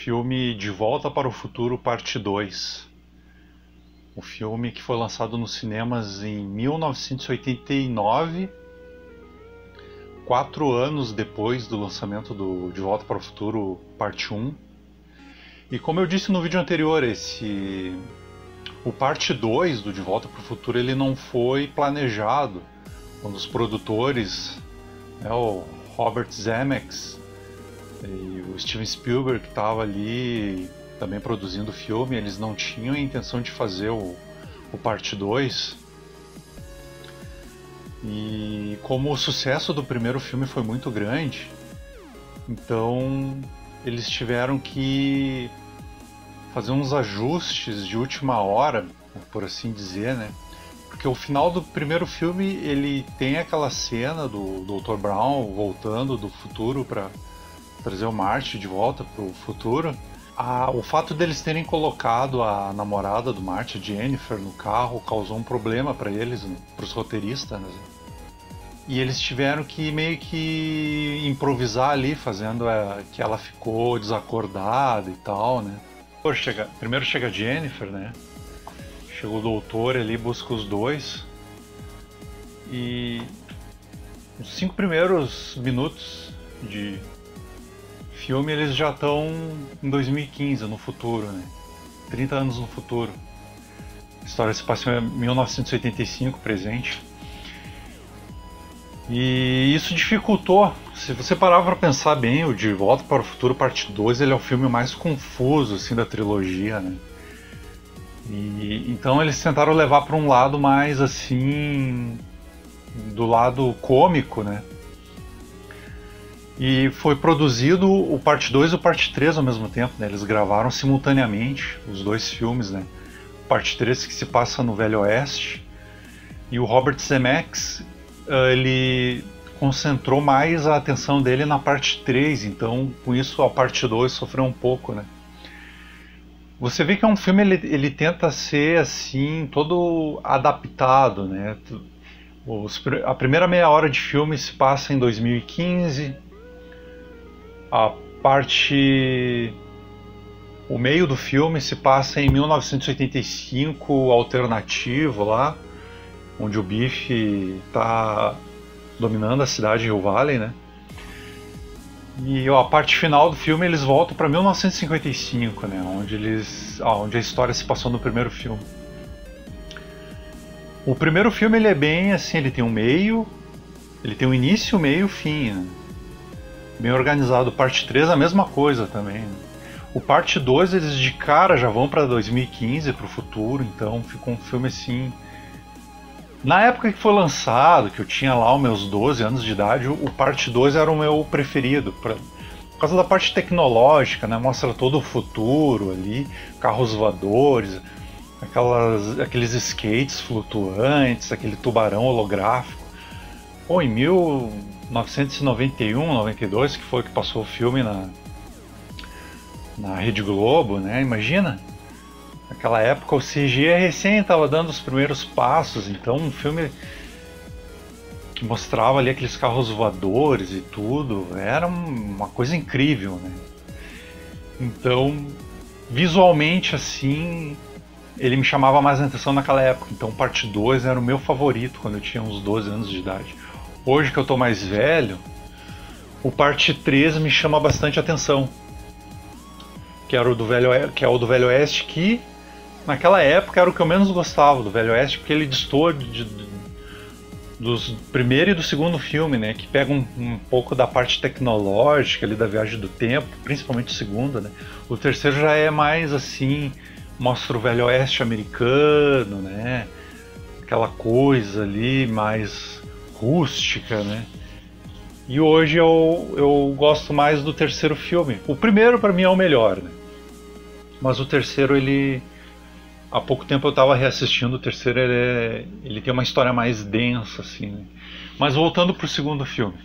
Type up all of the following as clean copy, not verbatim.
filme De Volta para o Futuro Parte 2. O filme que foi lançado nos cinemas em 1989, 4 anos depois do lançamento do De Volta para o Futuro Parte 1. E como eu disse no vídeo anterior, o Parte 2 do De Volta para o Futuro ele não foi planejado. Quando os produtores, o Robert Zemeckis e o Steven Spielberg, que estava ali também produzindo o filme, eles não tinham a intenção de fazer o Parte 2. E como o sucesso do primeiro filme foi muito grande, então eles tiveram que fazer uns ajustes de última hora, por assim dizer, né? Porque o final do primeiro filme ele tem aquela cena do Dr. Brown voltando do futuro para trazer o Marty de volta para o futuro. O fato deles terem colocado a namorada do Marty, Jennifer, no carro causou um problema para eles, para os roteiristas, né? E eles tiveram que meio que improvisar ali, fazendo que ela ficou desacordada e tal, né? Primeiro chega a Jennifer, né? Chega o doutor ali, busca os dois. E os 5 primeiros minutos de filme eles já estão em 2015, no futuro, né? 30 anos no futuro. A história se passa em 1985, presente. E isso dificultou. Se você parar para pensar bem, o De Volta para o Futuro Parte 2 ele é o filme mais confuso assim, da trilogia, né? E então eles tentaram levar para um lado mais assim, do lado cômico, né? E foi produzido o Parte 2 e o Parte 3 ao mesmo tempo, né? Eles gravaram simultaneamente os dois filmes, né? O Parte 3 que se passa no Velho Oeste, e o Robert Zemeckis ele concentrou mais a atenção dele na Parte 3, então com isso a Parte 2 sofreu um pouco, né? Você vê que é um filme, ele tenta ser assim, todo adaptado, né? A primeira meia hora de filme se passa em 2015, o meio do filme se passa em 1985, alternativo lá, onde o Biff está dominando a cidade de Hill Valley, né? E a parte final do filme eles voltam para 1955, né? Onde a história se passou no primeiro filme. O primeiro filme ele é bem assim, ele tem um meio, ele tem um início, meio, fim, né? Bem organizado. Parte 3 a mesma coisa também, né? O Parte 2 eles de cara já vão para 2015, para o futuro, então ficou um filme assim. Na época que foi lançado, que eu tinha lá os meus 12 anos de idade, o Parte 2 era o meu preferido, por causa da parte tecnológica, né? Mostra todo o futuro ali, carros voadores, aqueles skates flutuantes, aquele tubarão holográfico. Pô, em 1991, 92, que foi que passou o filme na Rede Globo, né? Imagina! Naquela época o CGI recém estava dando os primeiros passos, então um filme que mostrava ali aqueles carros voadores e tudo, era uma coisa incrível, né? Então, visualmente assim, ele me chamava mais a atenção naquela época, então Parte 2 era o meu favorito quando eu tinha uns 12 anos de idade. Hoje que eu tô mais velho, o Parte 3 me chama bastante atenção, que é o do Velho Oeste, que naquela época era o que eu menos gostava do Velho Oeste, porque ele destoa dos primeiro e do segundo filme, né? Que pega um pouco da parte tecnológica ali da viagem do tempo, principalmente o segundo, né? O terceiro já é mais assim, mostra o Velho Oeste americano, né? Aquela coisa ali mais rústica, né? E hoje eu gosto mais do terceiro filme. O primeiro para mim é o melhor, né? Mas o terceiro ele... Há pouco tempo eu estava reassistindo o terceiro, ele tem uma história mais densa, assim, né? Mas voltando para o segundo filme.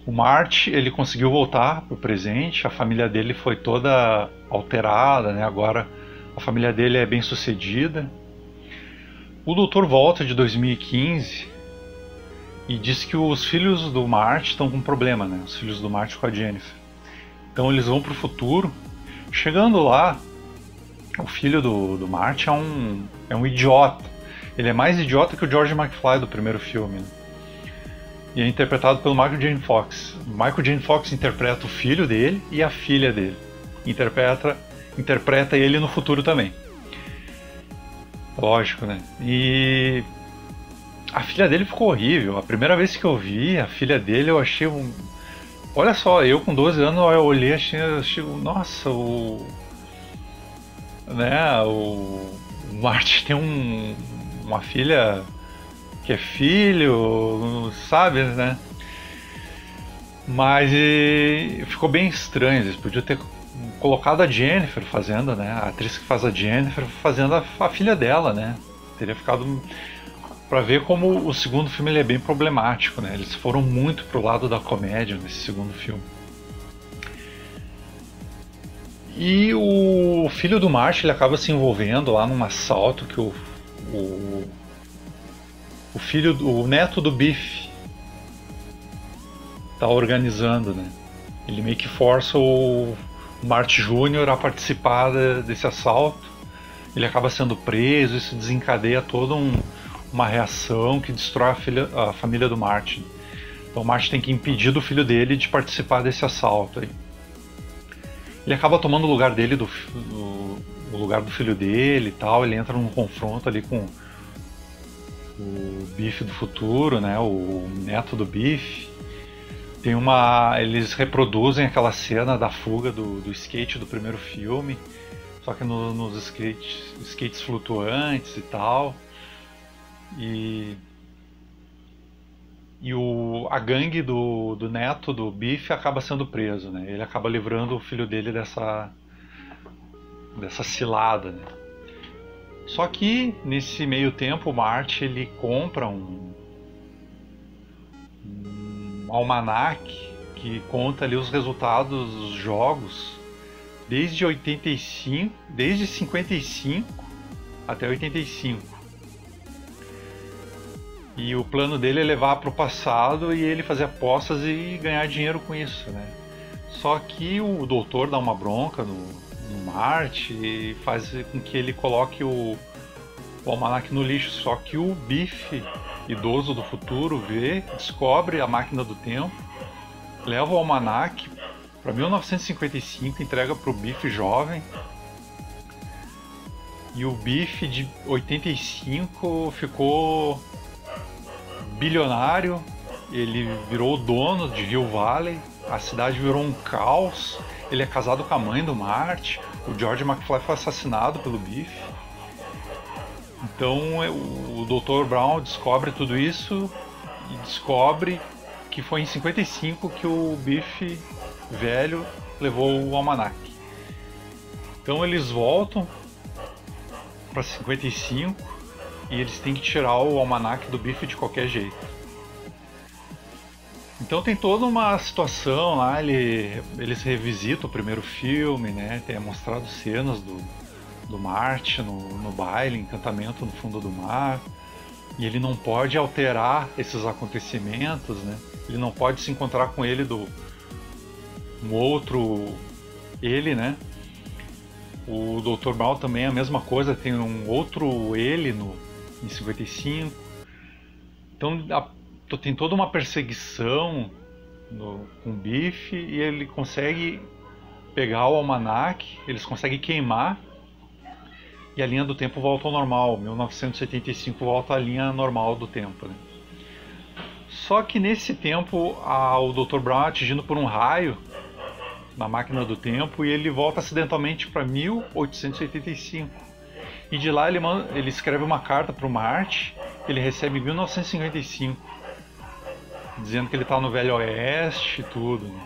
O Marty, ele conseguiu voltar para o presente, a família dele foi toda alterada, né? Agora a família dele é bem sucedida. O doutor volta de 2015 e diz que os filhos do Marty estão com problema, né? Os filhos do Marty com a Jennifer. Então eles vão pro futuro. Chegando lá, o filho do Marty é um idiota. Ele é mais idiota que o George McFly do primeiro filme, né? E é interpretado pelo Michael J. Fox. Michael J. Fox interpreta o filho dele e a filha dele. Interpreta ele no futuro também. Lógico, né? E a filha dele ficou horrível. A primeira vez que eu vi a filha dele, eu achei um... Olha só, eu com 12 anos eu olhei e achei, nossa, o Marty tem uma filha que é filho, sabe, né? Mas ficou bem estranho. Eles podiam ter colocado a Jennifer fazendo, né? A atriz que faz a Jennifer fazendo a filha dela, né? Teria ficado... Pra ver como o segundo filme ele é bem problemático, né? Eles foram muito pro lado da comédia nesse segundo filme. E o filho do Marty ele acaba se envolvendo lá num assalto que o neto do Biff tá organizando, né? Ele meio que força o Marty Jr. a participar desse assalto. Ele acaba sendo preso, isso desencadeia toda uma reação que destrói a família do Marty. Então o Marty tem que impedir do filho dele de participar desse assalto aí. Ele acaba tomando o lugar dele, o lugar do filho dele e tal. Ele entra num confronto ali com o Biff do futuro, né? O neto do Biff. Eles reproduzem aquela cena da fuga do skate do primeiro filme, só que nos skates flutuantes e tal. A gangue do neto do Biff acaba sendo preso, né? Ele acaba livrando o filho dele dessa cilada, né? Só que nesse meio tempo o Marty ele compra um almanaque que conta ali os resultados dos jogos desde 55 até 85. E o plano dele é levar para o passado e ele fazer apostas e ganhar dinheiro com isso, né? Só que o doutor dá uma bronca no Marty e faz com que ele coloque o almanaque no lixo. Só que o Biff, idoso do futuro, descobre a máquina do tempo, leva o almanaque para 1955, entrega para o Biff jovem. E o Biff de 85 ficou bilionário, ele virou o dono de Hill Valley, a cidade virou um caos, ele é casado com a mãe do Marty, o George McFly foi assassinado pelo Biff. Então o Dr. Brown descobre tudo isso e descobre que foi em 55 que o Biff velho levou o almanaque. Então eles voltam para 55 e eles têm que tirar o almanaque do Biff de qualquer jeito. Então tem toda uma situação lá, eles revisitam o primeiro filme, né? Tem mostrado cenas do Marty no baile, encantamento no fundo do mar. E ele não pode alterar esses acontecimentos, né? Ele não pode se encontrar com ele um outro ele, né? O Dr. Brown também é a mesma coisa, tem um outro ele em 55. Então tem toda uma perseguição com o Biff e ele consegue pegar o almanaque, eles conseguem queimar e a linha do tempo volta ao normal. 1975 volta à linha normal do tempo, né? Só que nesse tempo o Dr. Brown é atingido por um raio na máquina do tempo e ele volta acidentalmente para 1885. E de lá ele escreve uma carta para o Marty, que ele recebe em 1955, dizendo que ele está no Velho Oeste e tudo, né?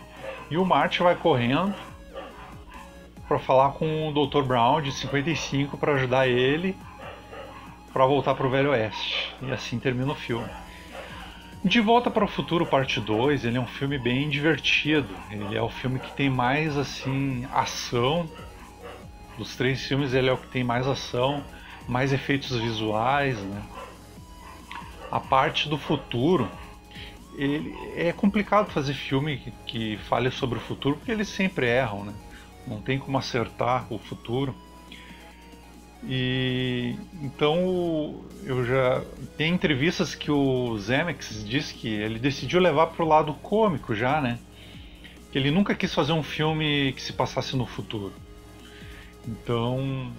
E o Marty vai correndo para falar com o Dr. Brown de 55 para ajudar ele para voltar para o Velho Oeste. E assim termina o filme. De Volta para o Futuro Parte 2, ele é um filme bem divertido. Ele é o filme que tem mais assim ação. Dos três filmes ele é o que tem mais ação, mais efeitos visuais, né? A parte do futuro, é complicado fazer filme que fale sobre o futuro, porque eles sempre erram, né? Não tem como acertar o futuro. E então eu já tem entrevistas que o Zemeckis diz que ele decidiu levar pro lado cômico já, né? Que ele nunca quis fazer um filme que se passasse no futuro. Então,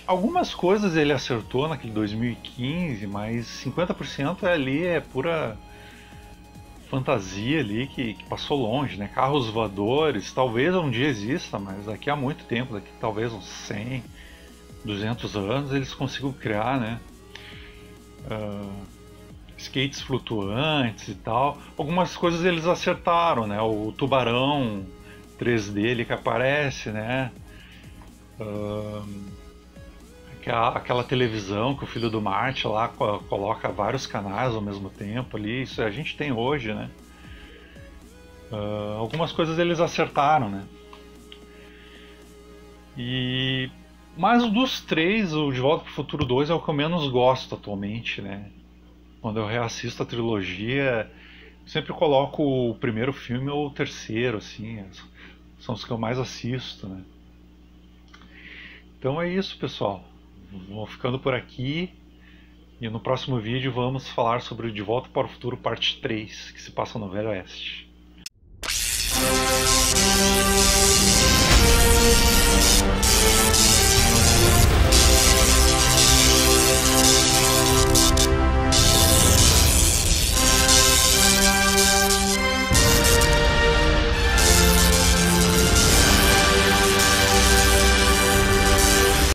algumas coisas ele acertou naquele 2015, mas 50% ali é pura fantasia ali que passou longe, né? Carros voadores, talvez um dia exista, mas daqui a muito tempo, daqui talvez uns 100, 200 anos, eles consigam criar, né? Skates flutuantes e tal. Algumas coisas eles acertaram, né? O tubarão 3D ali que aparece, né? Aquela televisão que o filho do Marty lá coloca vários canais ao mesmo tempo ali, isso a gente tem hoje, né? Algumas coisas eles acertaram, né? Mas dos três, o De Volta para o Futuro 2 é o que eu menos gosto atualmente, né? Quando eu reassisto a trilogia, eu sempre coloco o primeiro filme ou o terceiro, assim, são os que eu mais assisto, né? Então é isso, pessoal. Vou ficando por aqui e no próximo vídeo vamos falar sobre o De Volta para o Futuro parte 3, que se passa no Velho Oeste.